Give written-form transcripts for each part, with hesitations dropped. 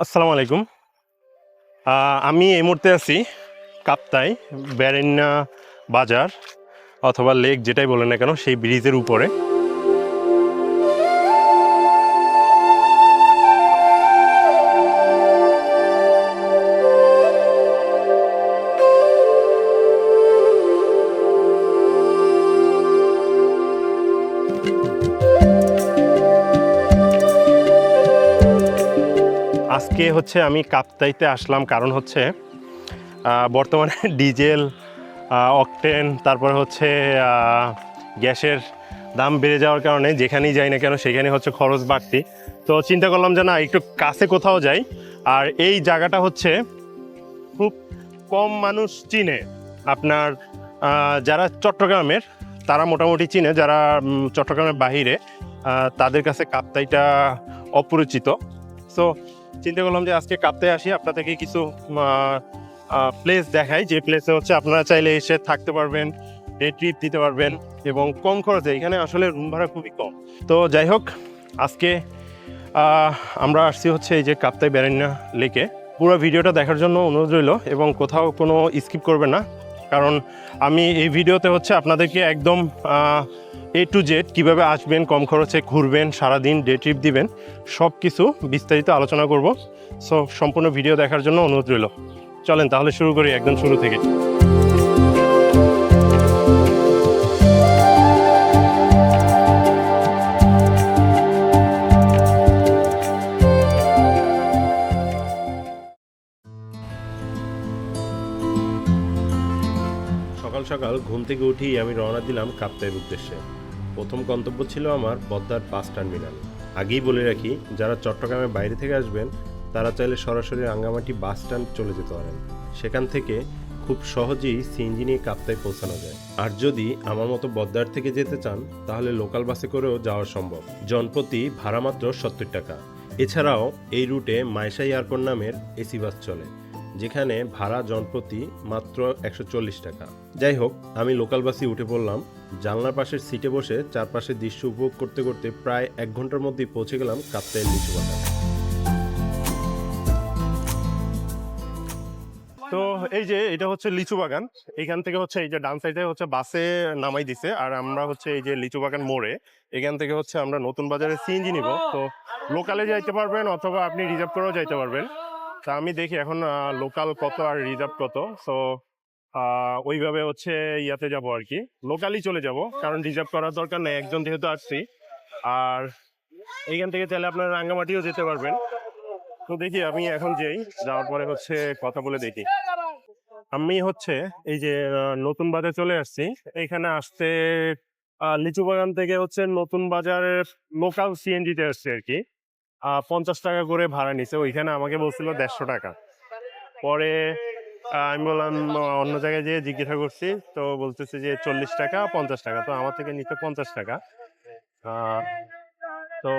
আসসালামু আলাইকুম। আমি এই মুহূর্তে আছি কাপ্তাই ব্যারেন্না বাজার অথবা লেক যেটাই বলেন না কেন সেই ব্রিজের উপরে। আজকে হচ্ছে আমি কাপ্তাইতে আসলাম কারণ হচ্ছে বর্তমানে ডিজেল, অকটেন, তারপরে হচ্ছে গ্যাসের দাম বেড়ে যাওয়ার কারণে যেখানেই যাই না কেন সেখানে হচ্ছে খরচ বাড়তি। তো চিন্তা করলাম যে না, একটু কাছে কোথাও যাই। আর এই জায়গাটা হচ্ছে খুব কম মানুষ চিনে। আপনার যারা চট্টগ্রামের তারা মোটামুটি চিনে, যারা চট্টগ্রামের বাহিরে তাদের কাছে কাপ্তাইটা অপরিচিত। সো চিন্তা করলাম যে আজকে কাপ্তাই আসি, আপনাদেরকে কিছু প্লেস দেখাই, যে প্লেসে হচ্ছে আপনারা চাইলে এসে থাকতে পারবেন, ডে ট্রিপ দিতে পারবেন এবং কম খরচে। এখানে আসলে রুম ভাড়া খুবই কম। তো যাই হোক, আজকে আমরা আসছি হচ্ছে এই যে কাপ্তাই ব্যারেন্না লেকে। পুরো ভিডিওটা দেখার জন্য অনুরোধ রইল এবং কোথাও কোনো স্কিপ করবেন না, কারণ আমি এই ভিডিওতে হচ্ছে আপনাদেরকে একদম A to Z কীভাবে আসবেন, কম খরচে ঘুরবেন, সারাদিন ডে ট্রিপ দিবেন, সব কিছু বিস্তারিত আলোচনা করব। সো সম্পূর্ণ ভিডিও দেখার জন্য অনুরোধ রইল। চলেন তাহলে শুরু করি একদম শুরু থেকে। সকাল সকাল ঘুম থেকে উঠেই আমি রওনা দিলাম কাপ্তাইয়ের উদ্দেশ্যে। প্রথম গন্তব্য ছিল আমার বদ্দার বাস টার্মিনাল। আগেই বলে রাখি, যারা চট্টগ্রামের বাইরে থেকে আসবেন তারা চাইলে সরাসরি রাঙ্গামাটি বাস স্ট্যান্ড চলে যেতে পারেন। সেখান থেকে খুব সহজেই সিএনজি নিয়ে কাপ্তাই পৌঁছানো যায়। আর যদি আমার মতো বদ্দার থেকে যেতে চান তাহলে লোকাল বাসে করেও যাওয়া সম্ভব। জনপ্রতি ভাড়া মাত্র 70 টাকা। এছাড়াও এই রুটে মাইশা এয়ারপোর্ট নামের এসি বাস চলে, যেখানে ভাড়া জনপ্রতি মাত্র 140 টাকা। যাই হোক, আমি লোকাল বাসে উঠে পড়লাম। জানলার পাশের সিটে বসে চারপাশের দৃশ্য উপভোগ করতে করতে প্রায় 1 ঘন্টার মধ্যেই পৌঁছে গেলাম কাপ্তাইয়ের লিচু বাগান। তো এই যে এটা হচ্ছে লিচু বাগান। এখান থেকে হচ্ছে এই যে ডান সাইডে হচ্ছে বাসে নামাই দিছে, আর আমরা হচ্ছে এই যে লিচু বাগান মোড়ে, এখান থেকে হচ্ছে আমরা নতুন বাজারে সিএনজি নিব। তো লোকালে যাইতে পারবেন অথবা আপনি রিজার্ভ করেও যাইতে পারবেন। তা আমি দেখি এখন লোকাল কত আর রিজার্ভ কত। সো ওইভাবে হচ্ছে ইয়াতে যাব আর কি, লোকালি চলে যাব, কারণ রিজার্ভ করার দরকার নেই, একজন যেহেতু আসছি। আর এইখান থেকে চাইলে আপনারা রাঙ্গামাটিও যেতে পারবেন। তো দেখি আমি এখন যাই, যাওয়ার পরে হচ্ছে কথা বলে দেখি। আমি হচ্ছে এই যে নতুন বাজার চলে আসছি। এখানে আসতে লিচু বাগান থেকে হচ্ছে নতুন বাজারের লোকাল সিএনজিতে আসছে আর কি। 50 টাকা করে ভাড়া নিছে, ওইখানে আমাকে বলছিল 150 টাকা। পরে আমি বললাম অন্য জায়গায় যেয়ে জিজ্ঞাসা করছি, তো বলতেছে যে 40 টাকা 50 টাকা। তো আমার থেকে নিতে 50 টাকা। আহ, তো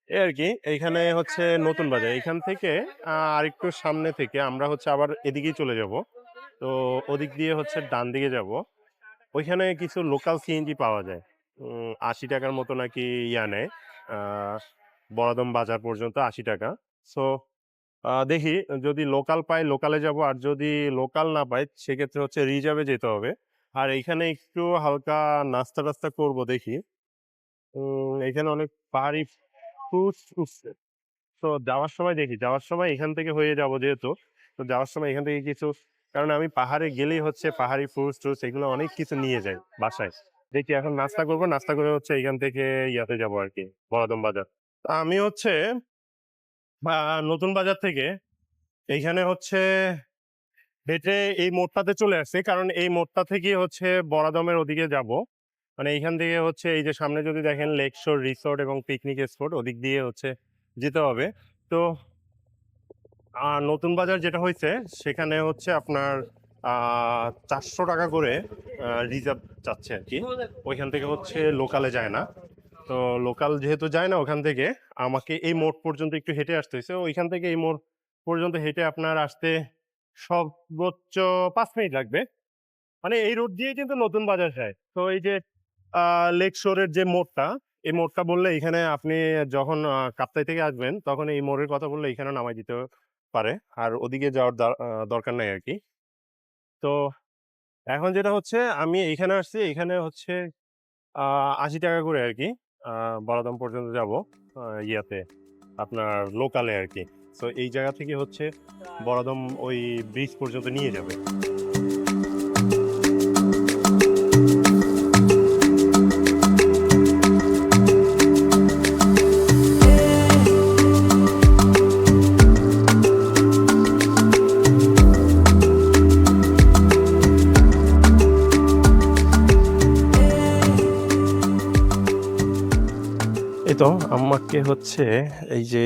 এই আর কি। এইখানে হচ্ছে নতুন বাজার, এইখান থেকে আরেকটু সামনে থেকে আমরা হচ্ছে আবার এদিকেই চলে যাব। তো ওদিক দিয়ে হচ্ছে ডান দিকে যাব। ওইখানে কিছু লোকাল সিএনজি পাওয়া যায়। 80 টাকার মতো নাকি ইয়া নেয়। আহ, বড়াদম বাজার পর্যন্ত 80 টাকা। সো দেখি, যদি লোকাল পাই লোকালে যাব, আর যদি লোকাল না পাই সেক্ষেত্রে হচ্ছে রিজার্ভে যেতে হবে। আর এইখানে একটু হালকা নাস্তা টাস্তা করবো দেখি। এখানে অনেক পাহাড়ি ফ্রুটস উঠছে। তো যাওয়ার সময় দেখি, যাওয়ার সময় এখান থেকে হয়ে যাব যেহেতু, তো যাওয়ার সময় এখান থেকে কিছু, কারণ আমি পাহাড়ে গেলেই হচ্ছে পাহাড়ি ফ্রুটস টুটস এগুলো অনেক কিছু নিয়ে যাই বাসায়। দেখি এখন নাস্তা করবো, নাস্তা করে হচ্ছে এখান থেকে ইয়াতে যাবো আর কি, বড়াদম বাজার। তা আমি হচ্ছে নতুন বাজার থেকে এইখানে হচ্ছে হেঁটে এই মোড়টাতে চলে আসছে, কারণ এই মোড়টা থেকে হচ্ছে বড়াদমের ওদিকে যাব। মানে এইখান থেকে হচ্ছে এই যে সামনে যদি দেখেন লেকশোর রিসোর্ট এবং পিকনিক স্পট, ওদিক দিয়ে হচ্ছে যেতে হবে। তো নতুন বাজার যেটা হয়েছে সেখানে হচ্ছে আপনার 400 টাকা করে রিজার্ভ চাচ্ছে আর কি। ওইখান থেকে হচ্ছে লোকালে যায় না। তো লোকাল যেহেতু যায় না, ওখান থেকে আমাকে এই মোড় পর্যন্ত একটু হেঁটে আসতে হয়েছে। ওইখান থেকে এই মোড় পর্যন্ত হেঁটে আপনার আসতে সর্বোচ্চ 5 মিনিট লাগবে। মানে এই রোড দিয়ে কিন্তু নতুন বাজার যায়। তো এই যে লেক শোরের যে মোড়টা, এই মোড়টা বললে এখানে আপনি যখন কাপ্তাই থেকে আসবেন তখন এই মোড়ের কথা বললে এখানে নামাই দিতে পারে। আর ওদিকে যাওয়ার দরকার নাই আরকি। তো এখন যেটা হচ্ছে আমি এইখানে আসছি, এখানে হচ্ছে আ ৳৮০ করে আরকি। আ বড়াদাম পর্যন্ত যাবো। ইয়াতে আপনার লোকালে আরকি। সো এই জায়গা থেকে হচ্ছে বড়াদম ওই ব্রিজ পর্যন্ত নিয়ে যাবে। এই তো আমাকে হচ্ছে এই যে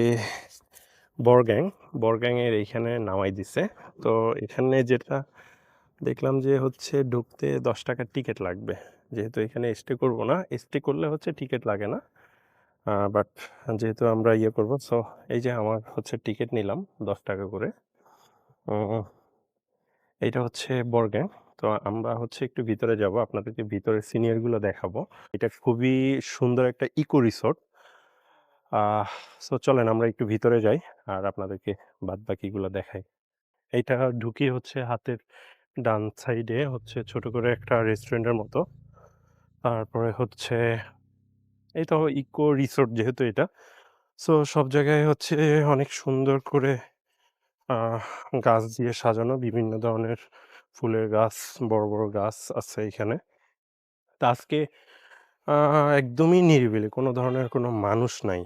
বড়গ্যাং, বড়গ্যাংয়ের এইখানে নামাই দিছে। তো এখানে যেটা দেখলাম যে হচ্ছে ঢুকতে ৳১০ টিকেট লাগবে। যেহেতু এখানে স্টে করব না, স্টে করলে হচ্ছে টিকেট লাগে না। বাট যেহেতু আমরা ইয়ে করব, সো এই যে আমার হচ্ছে টিকেট নিলাম ৳১০ করে। উম এইটা হচ্ছে বড়গ্যাং। তো আমরা হচ্ছে একটু ভিতরে যাবো। আপনাদেরকে ভিতরের সিনিয়রগুলো দেখাবো। এটা খুবই সুন্দর একটা ইকো রিসোর্ট। আহ সো চলেন আমরা একটু ভিতরে যাই আর আপনাদেরকে বাদবাকিগুলো দেখাই। এইটা ঢুকি হচ্ছে হাতের ডান সাইডে হচ্ছে ছোট করে একটা রেস্টুরেন্টের মতো। তারপরে হচ্ছে এই তো ইকো রিসোর্ট যেহেতু এটা, সো সব জায়গায় হচ্ছে অনেক সুন্দর করে আহ গাছ দিয়ে সাজানো। বিভিন্ন ধরনের ফুলের গাছ, বড়, বড় গাছ আছে এখানে। তো আজকে আ একদমই নিরিবিলি। কোনো ধরনের কোনো মানুষ নাই।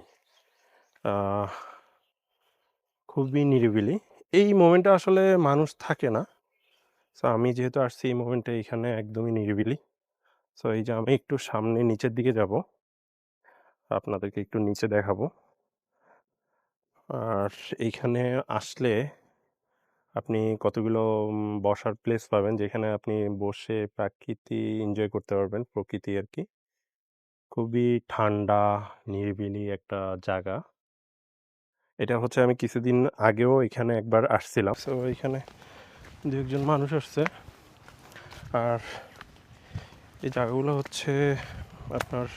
আহ খুবই নিরিবিলি। এই মোমেন্টে আসলে মানুষ থাকে না। সো আমি যেহেতু আসছি এই মোমেন্টে এখানে একদমই নিরিবিলি। সো এই যে আমি একটু সামনে নিচের দিকে যাবো। আপনাদেরকে একটু নিচে দেখাবো। আর এইখানে আসলে আপনি কতগুলো বসার প্লেস পাবেন যেখানে আপনি বসে প্রাকৃতি এনজয় করতে পারবেন, প্রকৃতি আরকি। খুবই ঠান্ডা, নিরিবিলি একটা জায়গা। এটা হচ্ছে আমি কিছুদিন আগেও এখানে একবার আসছিলাম। সো এখানে ২-১ জন মানুষ আসছে। আর এই জায়গাগুলো হচ্ছে আপনার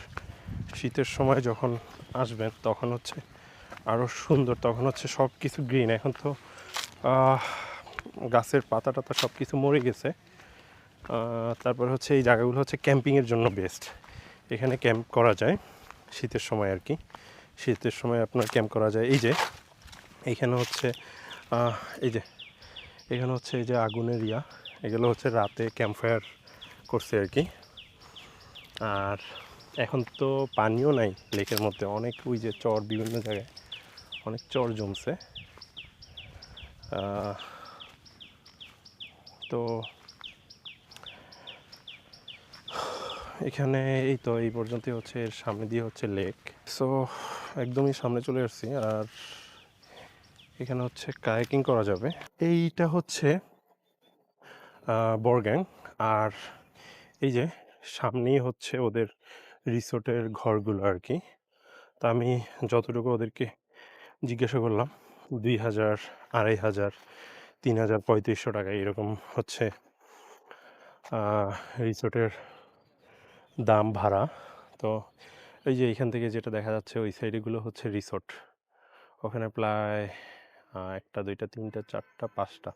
শীতের সময় যখন আসবেন তখন হচ্ছে আরও সুন্দর। তখন হচ্ছে সবকিছু গ্রিন। এখন তো আহ গাছের পাতা-টাতা সবকিছু মরে গেছে। তারপরে হচ্ছে এই জায়গাগুলো হচ্ছে ক্যাম্পিংয়ের জন্য বেস্ট। এখানে ক্যাম্প করা যায় শীতের সময় আরকি। শীতের সময় আপনার ক্যাম্প করা যায়। এই যে এইখানে হচ্ছে আহ এই যে এখানে হচ্ছে এই যে আগুনের এগুলো হচ্ছে রাতে ক্যাম্প ফায়ার করছে আরকি। আর এখন তো পানিও নাই লেকের মধ্যে। অনেক ওই যে চর বিভিন্ন জায়গায় অনেক চর জমছে। তো এখানে এই তো এই পর্যন্তই হচ্ছে, এর সামনে দিয়ে হচ্ছে লেক। সো একদমই সামনে চলে আসছি। আর এখানে হচ্ছে কায়াকিং করা যাবে। এইটা হচ্ছে বড়গ্যাং। আর এই যে সামনেই হচ্ছে ওদের রিসোর্টের ঘরগুলো আরকি। তো আমি যতটুকু ওদেরকে জিজ্ঞাসা করলাম ২,০০০, ২,৫০০, ৩,০০০, ৳৩৫০০ এরকম হচ্ছে রিসোর্টের দাম ভাড়া। তো এই যে এইখান থেকে যেটা দেখা যাচ্ছে ওই সাইডেগুলো হচ্ছে রিসোর্ট। ওখানে প্রায় ১টা, ২টা, ৩টা, ৪টা, ৫টা,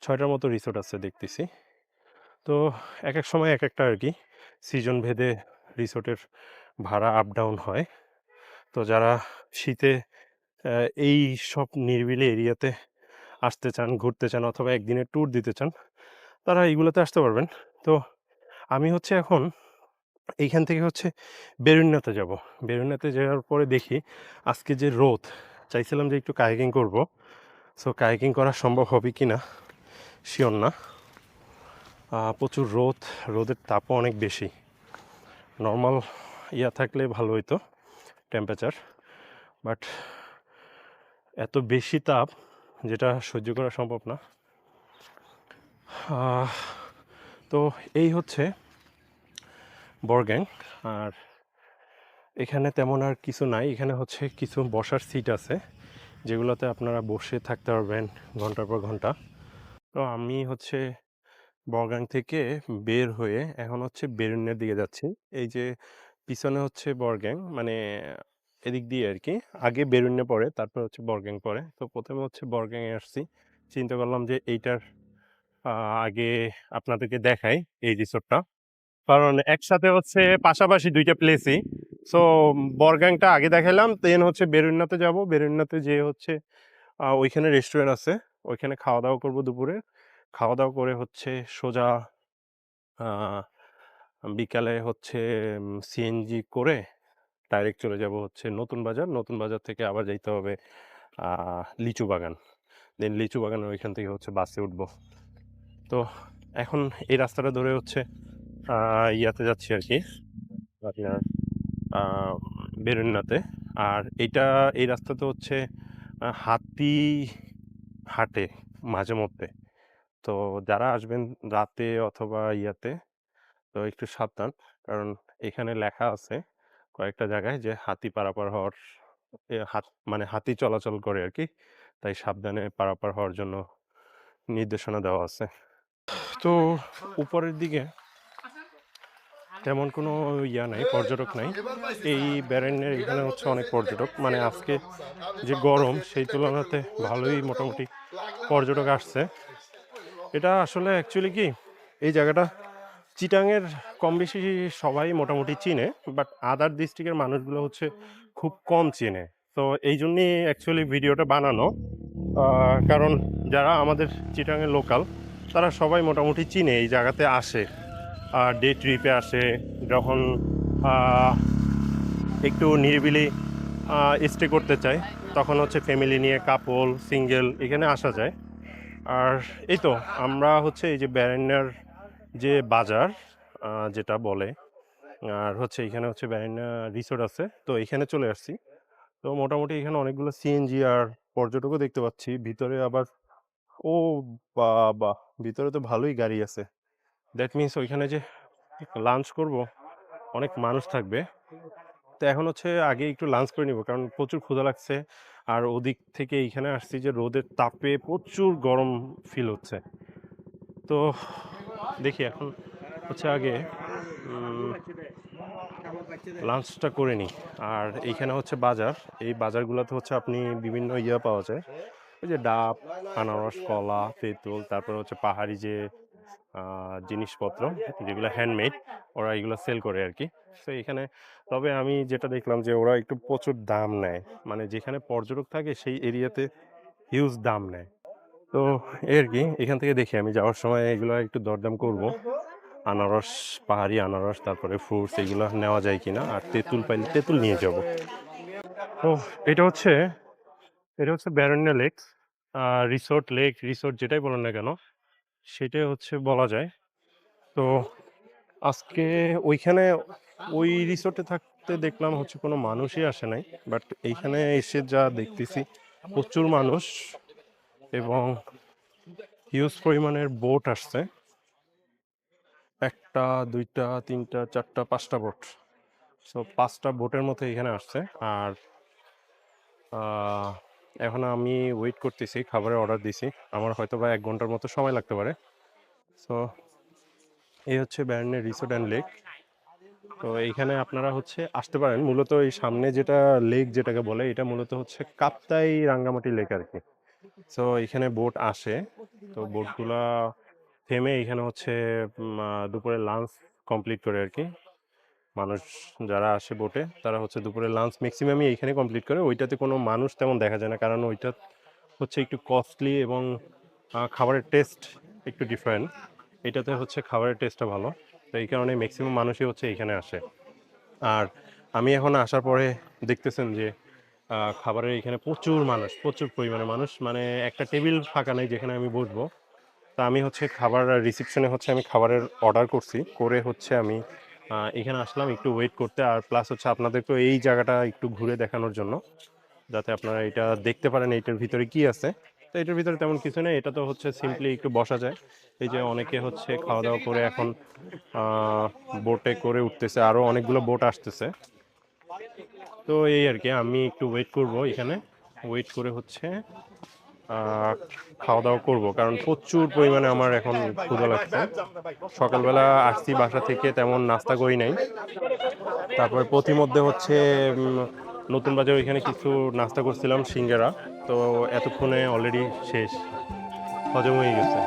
৬টার মতো রিসোর্ট আছে দেখতেছি। তো একেক সময় একেকটা আরকি। সিজন ভেদে রিসোর্টের ভাড়া আপ ডাউন হয়। তো যারা শীতে অ্যা এইসব নিরিবিলি এরিয়াতে আসতে চান, ঘুরতে চান অথবা একদিনের ট্যুর দিতে চান, তারা এইগুলোতে আসতে পারবেন। তো আমি হচ্ছে এখন এইখান থেকে হচ্ছে বেরুনিয়াতে যাবো। বেরুনিয়াতে যাওয়ার পরে দেখি আজকে যে রোদ, চাইছিলাম যে একটু কায়াকিং করবো। সো কায়াকিং করা সম্ভব হবে কিনা শিওর না। প্রচুর রোদ, রোদের তাপও অনেক বেশি। নরমাল থাকলে ভালো হইতো টেম্পারেচার। বাট এত বেশি তাপ যেটা সহ্য করা সম্ভব না। আহ তো এই হচ্ছে বড়গ্যাং। আর এখানে তেমন আর কিছু নাই। এখানে হচ্ছে কিছু বসার সিট আছে যেগুলোতে আপনারা বসে থাকতে পারবেন ঘন্টার পর ঘন্টা। তো আমি হচ্ছে বড়গ্যাং থেকে বের হয়ে এখন হচ্ছে বেরুনিয়ার দিকে যাচ্ছি। এই যে পিছনে হচ্ছে বড়গ্যাং, মানে এদিক দিয়ে আর কি। আগে বেরুন্যা পড়ে, তারপর হচ্ছে বড়গ্যাং পড়ে। তো প্রথমে হচ্ছে বড়গ্যাংয়ে আসছি, চিন্তা করলাম যে এইটার আগে আপনাদেরকে দেখাই এই রিসোর্টটা, কারণ একসাথে হচ্ছে পাশাপাশি দুইটা প্লেসই। সো বড়গ্যাংটা আগে দেখাইলাম, দেন হচ্ছে বেরুন্যাতে যাব। বেরুন্যাতে যেয়ে হচ্ছে ওইখানে রেস্টুরেন্ট আছে, ওইখানে খাওয়া দাওয়া করবো দুপুরে। খাওয়া দাওয়া করে হচ্ছে সোজা আহ, বিকালে হচ্ছে সিএনজি করে ডাইরেক্ট চলে যাব হচ্ছে নতুন বাজার। নতুন বাজার থেকে আবার যাইতে হবে লিচু বাগান, দেন লিচু বাগানের ওইখান থেকে হচ্ছে বাসে উঠবো। তো এখন এই রাস্তাটা ধরে হচ্ছে ইয়াতে যাচ্ছি আর কি, আপনার বেরেন্নাতে। আর এই রাস্তাতে হচ্ছে হাতি হাঁটে মাঝে মধ্যে। তো যারা আসবেন রাতে অথবা ইয়াতে, তো একটু সাবধান, কারণ এখানে লেখা আছে কয়েকটা জায়গায় যে হাতি পারাপার হওয়ার মানে হাতি চলাচল করে আর কি, তাই সাবধানে পারাপার হওয়ার জন্য নির্দেশনা দেওয়া আছে। তো উপরের দিকে তেমন কোনো নাই, পর্যটক নাই। এই ব্যারেনের এখানে হচ্ছে অনেক পর্যটক, মানে আজকে যে গরম সেই তুলনাতে ভালোই মোটামুটি পর্যটক আসছে। এটা আসলে অ্যাকচুয়ালি কি, এই জায়গাটা চিটাংয়ের কম বেশি সবাই মোটামুটি চিনে, বাট আদার ডিস্ট্রিক্টের মানুষগুলো হচ্ছে খুব কম চেনে। তো এই জন্যই অ্যাকচুয়ালি ভিডিওটা বানানো, কারণ যারা আমাদের চিটাংয়ের লোকাল তারা সবাই মোটামুটি চিনে, এই জায়গাতে আসে, ডে ট্রিপে আসে, যখন একটু নিরিবিলি স্টে করতে চায় তখন হচ্ছে ফ্যামিলি নিয়ে, কাপল, সিঙ্গেল এখানে আসা যায়। আর এই তো আমরা হচ্ছে এই যে ব্যারেন্নার যে বাজার যেটা বলে, আর হচ্ছে এখানে হচ্ছে ব্যারেন্না রিসোর্ট আছে, তো এখানে চলে আসছি। তো মোটামুটি এখানে অনেকগুলো সিএনজি আর পর্যটকও দেখতে পাচ্ছি ভিতরে। আবার ও বাবা, ভিতরে তো ভালোই গাড়ি আছে। দ্যাট মিনস ওইখানে যে লাঞ্চ করব অনেক মানুষ থাকবে। তো এখন হচ্ছে আগে একটু লাঞ্চ করে নিব, কারণ প্রচুর ক্ষুধা লাগছে। আর ওদিক থেকে এইখানে আসছি যে রোদের তাপে প্রচুর গরম ফিল হচ্ছে। তো দেখি এখন হচ্ছে আগে লাঞ্চটা করে নিই। আর এইখানে হচ্ছে বাজার, এই বাজারগুলোতে হচ্ছে আপনি বিভিন্ন পাওয়া যায়, ওই যে ডাব, আনারস, কলা, তেঁতুল, তারপরে হচ্ছে পাহাড়ি যে জিনিসপত্র যেগুলো হ্যান্ডমেড, ওরা এগুলো সেল করে আর কি। তো এখানে তবে আমি যেটা দেখলাম যে ওরা একটু প্রচুর দাম নেয়, মানে যেখানে পর্যটক থাকে সেই এরিয়াতে হিউজ দাম নেয়। তো এই আর কি, এখান থেকে দেখি আমি যাওয়ার সময় এগুলো একটু দরদাম করব। আনারস, পাহাড়ি আনারস, তারপরে ফ্রুটস এগুলো নেওয়া যায় কিনা, আর তেঁতুল পাইলে তেঁতুল নিয়ে যাব। তো এটা হচ্ছে ব্যারোনিয়া লেক রিসোর্ট, লেক রিসোর্ট যেটাই বলেন না কেন সেটাই হচ্ছে বলা যায়। তো আজকে ওইখানে ওই রিসোর্টে থাকতে দেখলাম হচ্ছে কোনো মানুষই আসে নাই, বাট এইখানে এসে যা দেখতেছি প্রচুর মানুষ এবং হিউজ পরিমাণের বোট আসছে। একটা, দুইটা, তিনটা, চারটা, পাঁচটা বোট। সো 5টা বোটের মতো এখানে আসছে। আর এখন আমি ওয়েট করতেছি, খাবারের অর্ডার দিছি, আমার হয়তো বা 1 ঘন্টার মতো সময় লাগতে পারে। সো এই হচ্ছে ব্যান্ডের রিসোর্ট অ্যান্ড লেক। তো এইখানে আপনারা হচ্ছে আসতে পারেন। মূলত এই সামনে যেটা লেক যেটাকে বলে, এটা মূলত হচ্ছে কাপ্তাই রাঙ্গামাটি লেক আর কি। সো এখানে বোট আসে, তো বোটগুলা থেমে এখানে হচ্ছে দুপুরে লাঞ্চ কমপ্লিট করে আর কি। মানুষ যারা আসে বোটে তারা হচ্ছে দুপুরে লাঞ্চ ম্যাক্সিমামই এইখানে কমপ্লিট করে। ওইটাতে কোনো মানুষ তেমন দেখা যায় না, কারণ ওইটা হচ্ছে একটু কস্টলি এবং খাবারের টেস্ট একটু ডিফারেন্ট। এটাতে হচ্ছে খাবারের টেস্টটা ভালো, তো এই কারণে ম্যাক্সিমাম মানুষই হচ্ছে এখানে আসে। আর আমি এখন আসার পরে দেখতেছেন যে খাবারের এখানে প্রচুর মানুষ, প্রচুর পরিমাণে মানুষ, মানে একটা টেবিল ফাঁকা নেই যেখানে আমি বসবো। তা আমি হচ্ছে খাবার রিসেপশনে হচ্ছে আমি খাবারের অর্ডার করছি, করে হচ্ছে আমি এখানে আসলাম একটু ওয়েট করতে। আর প্লাস হচ্ছে আপনাদেরকে এই জায়গাটা একটু ঘুরে দেখানোর জন্য, যাতে আপনারা এটা দেখতে পারেন এইটার ভিতরে কি আছে। তো এটার ভিতরে তেমন কিছু নেই, এটা তো হচ্ছে সিম্পলি একটু বসা যায়। এই যে অনেকে হচ্ছে খাওয়া দাওয়া করে এখন বোটে করে উঠতেছে, আরও অনেকগুলো বোট আসতেছে। তো এই আর কি, আমি একটু ওয়েট করব এখানে, ওয়েট করে হচ্ছে আহ, খাওয়া দাওয়া করবো, কারণ প্রচুর পরিমাণে আমার এখন ক্ষুধা লাগছে। সকালবেলা আসছি বাসা থেকে, তেমন নাস্তা করি নাই। তারপরে প্রতিমধ্যে হচ্ছে নতুন বাজার ওইখানে কিছু নাস্তা করছিলাম, সিঙ্গারা। তো এতক্ষণে অলরেডি শেষ, হজম হয়ে গেছে।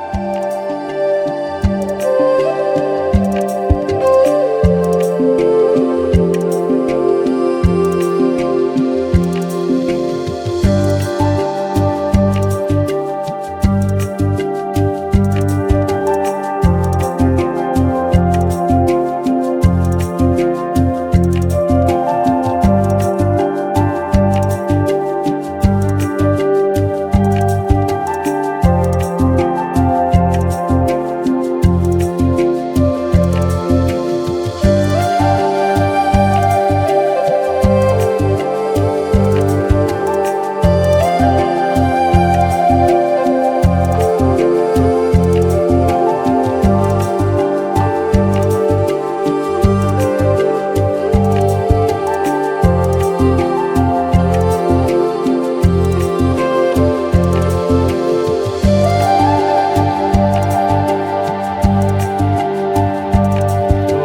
তো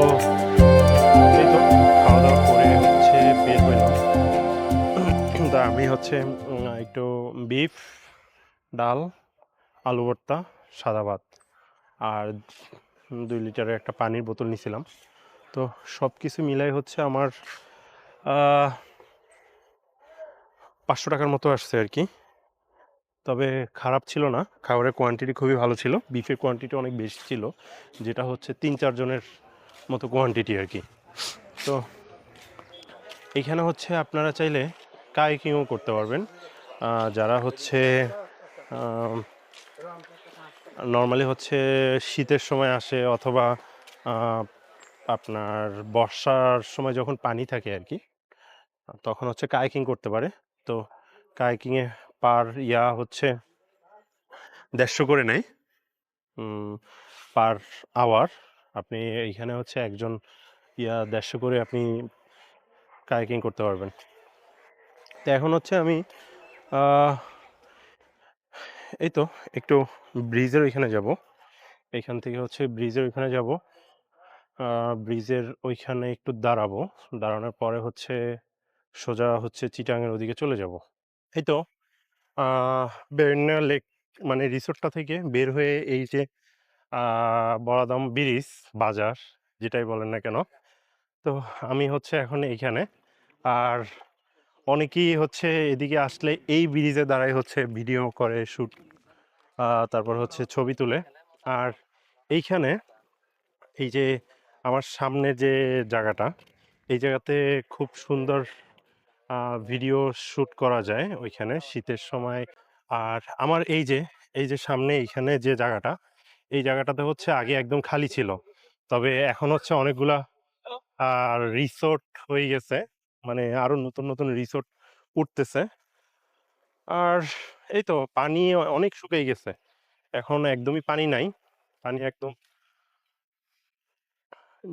এই তো খাওয়া দাওয়া করে হচ্ছে বের হইলাম। তা আমি হচ্ছে একটু বিফ, ডাল, আলু ভর্তা, সাদা ভাত আর 2 লিটারের একটা পানির বোতল নিছিলাম। তো সব কিছু মিলাই হচ্ছে আমার 500 টাকার মতো আসছে আর কি। তবে খারাপ ছিল না, খাবারের কোয়ান্টিটি খুবই ভালো ছিল। বিফের কোয়ান্টিটি অনেক বেশি ছিল, যেটা হচ্ছে 3-4 জনের মতো কোয়ান্টিটি আর কি। তো এইখানে হচ্ছে আপনারা চাইলে কায়াকিংও করতে পারবেন। যারা হচ্ছে নর্মালি হচ্ছে শীতের সময় আসে, অথবা আপনার বর্ষার সময় যখন পানি থাকে আর কি, তখন হচ্ছে কায়াকিং করতে পারে। তো কায়াকিংয়ে পার হচ্ছে 150 করে নেয় পার আওয়ার। আপনি এইখানে হচ্ছে একজন 150 করে আপনি কায়াকিং করতে পারবেন। তো এখন হচ্ছে আমি এই তো একটু ব্রিজের ওইখানে যাব। এখান থেকে হচ্ছে ব্রিজের ওইখানে যাব। ব্রিজের ওইখানে একটু দাঁড়াবো। দাঁড়ানোর পরে হচ্ছে সোজা হচ্ছে চিটাগাংয়ের ওদিকে চলে যাব। এই তো বেরনা লেক মানে রিসোর্টটা থেকে বের হয়ে এই যে বড়াদাম ব্রিজ বাজার, যেটাই বলেন না কেন, তো আমি হচ্ছে এখন এইখানে। আর অনেকেই হচ্ছে এদিকে আসলে এই ব্রিজে দাঁড়ায় হচ্ছে ভিডিও করে, শ্যুট, তারপর হচ্ছে ছবি তুলে। আর এইখানে এই যে আমার সামনে যে জায়গাটা, এই জায়গাতে খুব সুন্দর ভিডিও শ্যুট করা যায় ওইখানে শীতের সময়। আর আমার এই যে সামনে এইখানে যে জায়গাটা, এই জায়গাটাতে হচ্ছে আগে একদম খালি ছিল, তবে এখন হচ্ছে অনেকগুলা রিসোর্ট হয়ে গেছে, মানে আরো নতুন নতুন রিসোর্ট উঠতেছে। আর এই তো পানি অনেক শুকিয়ে গেছে, এখন একদমই পানি নাই, পানি একদম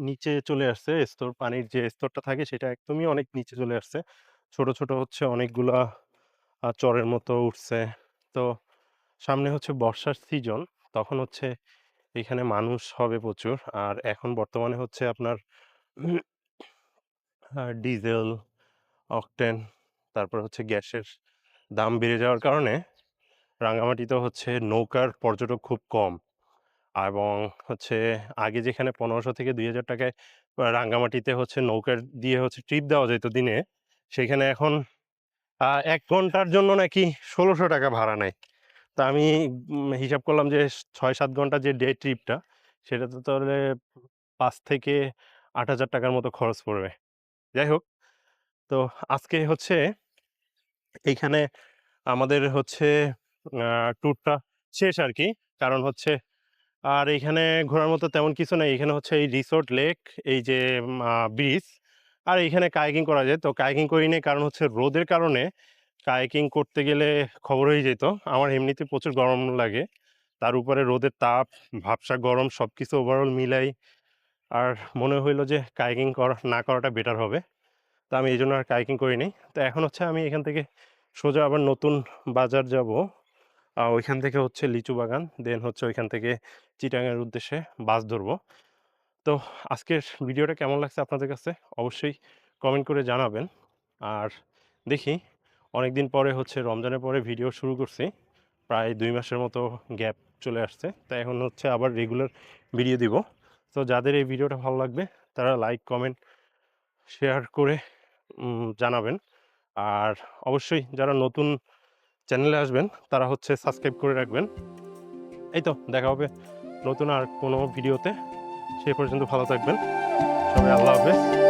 নিচে চলে আসছে। পানির যে স্তরটা থাকে সেটা একদমই অনেক নিচে চলে আসছে। ছোট ছোট হচ্ছে অনেকগুলা চরের মতো উঠছে। তো সামনে হচ্ছে বর্ষার সিজন, তখন হচ্ছে এখানে মানুষ হবে প্রচুর। আর এখন বর্তমানে হচ্ছে আপনার ডিজেল, অকটেন, তারপর হচ্ছে গ্যাসের দাম বেড়ে যাওয়ার কারণে রাঙামাটিতে হচ্ছে নৌকার পর্যটক খুব কম। এবং হচ্ছে আগে যেখানে 1500 থেকে 2000 টাকায় রাঙ্গামাটিতে হচ্ছে নৌকার দিয়ে হচ্ছে ট্রিপ দেওয়া যেত দিনে, সেখানে এখন 1 ঘন্টার জন্য নাকি 1600 টাকা ভাড়া নেয়। তা আমি হিসাব করলাম যে 6-7 ঘন্টা যে ডে ট্রিপটা, সেটাতে তাহলে 5 থেকে 8,000 টাকার মতো খরচ পড়বে। যাই হোক, তো আজকে হচ্ছে এইখানে আমাদের হচ্ছে ট্যুরটা শেষ আর কি। কারণ হচ্ছে আর এইখানে ঘোরার মতো তেমন কিছু নাই। এখানে হচ্ছে এই রিসোর্ট, লেক, এই যে ব্রিজ, আর এইখানে কায়াকিং করা যায়। তো কায়াকিং করি নাই, কারণ হচ্ছে রোদের কারণে কায়াকিং করতে গেলে খবর হয়ে যেত। আমার এমনিতে প্রচুর গরম লাগে, তার উপরে রোদের তাপ, ভাবসা গরম, সবকিছু ওভারঅল মিলাই আর মনে হইলো যে কায়াকিং না করাটা বেটার হবে। তো আমি এই জন্য আর কায়াকিং করি নাই। তো এখন হচ্ছে আমি এখান থেকে সোজা আবার নতুন বাজার যাব। ওইখান থেকে হচ্ছে লিচু বাগান, দেন হচ্ছে ওইখান থেকে চিটাগাংয়ের উদ্দেশ্যে বাস ধরবো। তো আজকের ভিডিওটা কেমন লাগছে আপনাদের কাছে অবশ্যই কমেন্ট করে জানাবেন। আর দেখি অনেকদিন পরে হচ্ছে রমজানের পরে ভিডিও শুরু করছি, প্রায় 2 মাসের মতো গ্যাপ চলে আসছে, তাই এখন হচ্ছে আবার রেগুলার ভিডিও দিব। তো যাদের এই ভিডিওটা ভালো লাগবে তারা লাইক কমেন্ট শেয়ার করে জানাবেন। আর অবশ্যই যারা নতুন চ্যানেলে আসবেন তারা হচ্ছে সাবস্ক্রাইব করে রাখবেন। এই তো দেখা হবে নতুন আর কোনো ভিডিওতে। সেই পর্যন্ত ভালো থাকবেন সবাই। আল্লাহ হাফেজ।